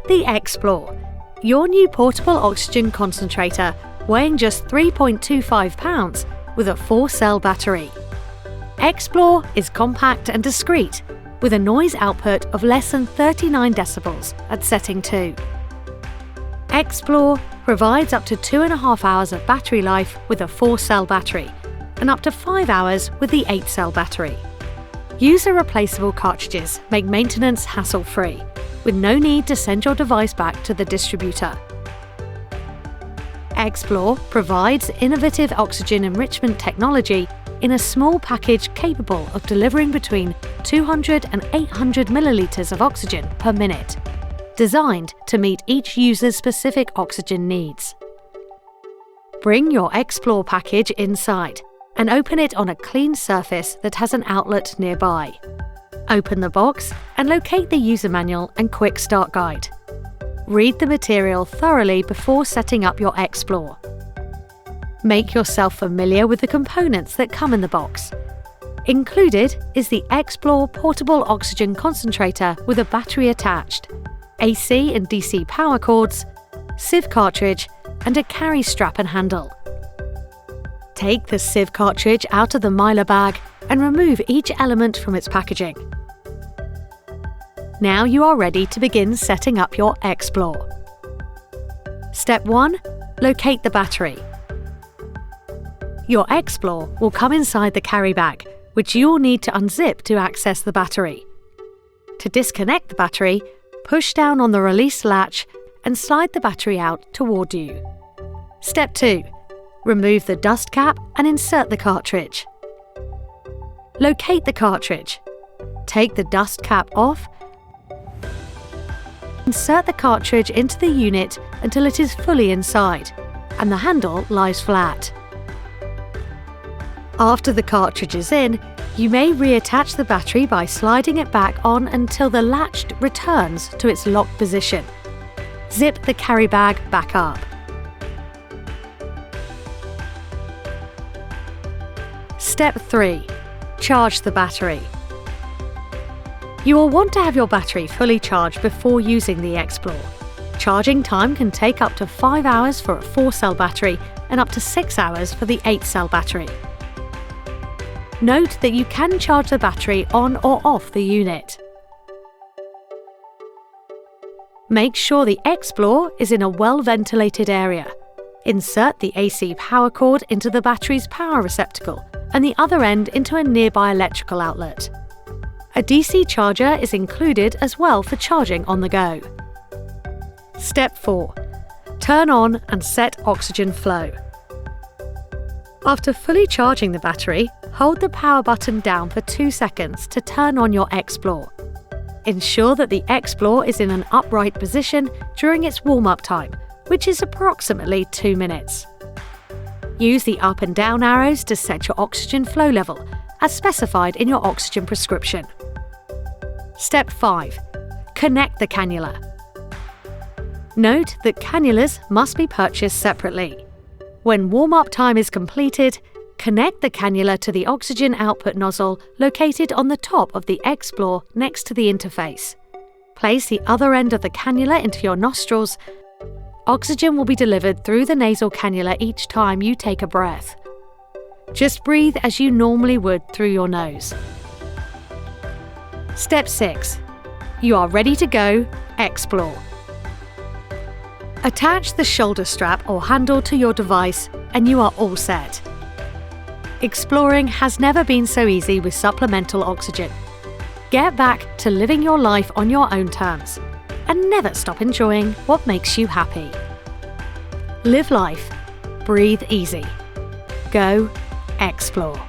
the X-PLOR, your new portable oxygen concentrator weighing just 3.25 pounds with a 4-cell battery. X-PLOR is compact and discreet, with a noise output of less than 39 decibels at setting 2. X-PLOR provides up to 2.5 hours of battery life with a 4-cell battery, and up to 5 hours with the 8-cell battery. User-replaceable cartridges make maintenance hassle-free, with no need to send your device back to the distributor. X-PLOR provides innovative oxygen enrichment technology in a small package capable of delivering between 200 and 800 millilitres of oxygen per minute, designed to meet each user's specific oxygen needs. Bring your X-PLOR package inside and open it on a clean surface that has an outlet nearby. Open the box and locate the user manual and quick start guide. Read the material thoroughly before setting up your X-PLOR. Make yourself familiar with the components that come in the box. Included is the X-PLOR portable oxygen concentrator with a battery attached, AC and DC power cords, sieve cartridge, and a carry strap and handle. Take the sieve cartridge out of the Mylar bag and remove each element from its packaging. Now you are ready to begin setting up your X-PLOR. Step 1. Locate the battery. Your X-PLOR will come inside the carry bag, which you will need to unzip to access the battery. To disconnect the battery, push down on the release latch and slide the battery out toward you. Step 2. Remove the dust cap and insert the cartridge. Locate the cartridge. Take the dust cap off. Insert the cartridge into the unit until it is fully inside and the handle lies flat. After the cartridge is in, you may reattach the battery by sliding it back on until the latch returns to its locked position. Zip the carry bag back up. Step 3. Charge the battery. You will want to have your battery fully charged before using the X-PLOR. Charging time can take up to 5 hours for a 4-cell battery and up to 6 hours for the 8-cell battery. Note that you can charge the battery on or off the unit. Make sure the X-PLOR is in a well-ventilated area. Insert the AC power cord into the battery's power receptacle and the other end into a nearby electrical outlet. A DC charger is included as well for charging on the go. Step 4. Turn on and set oxygen flow. After fully charging the battery, hold the power button down for 2 seconds to turn on your X-PLOR. Ensure that the X-PLOR is in an upright position during its warm-up time, which is approximately 2 minutes. Use the up and down arrows to set your oxygen flow level, as specified in your oxygen prescription. Step 5. Connect the cannula. Note that cannulas must be purchased separately. When warm-up time is completed, connect the cannula to the oxygen output nozzle located on the top of the X-PLOR next to the interface. Place the other end of the cannula into your nostrils. Oxygen will be delivered through the nasal cannula each time you take a breath. Just breathe as you normally would through your nose. Step 6. You are ready to go, X-PLOR. Attach the shoulder strap or handle to your device and you are all set. Exploring has never been so easy with supplemental oxygen. Get back to living your life on your own terms and never stop enjoying what makes you happy. Live life. Breathe easy. Go X-PLOR.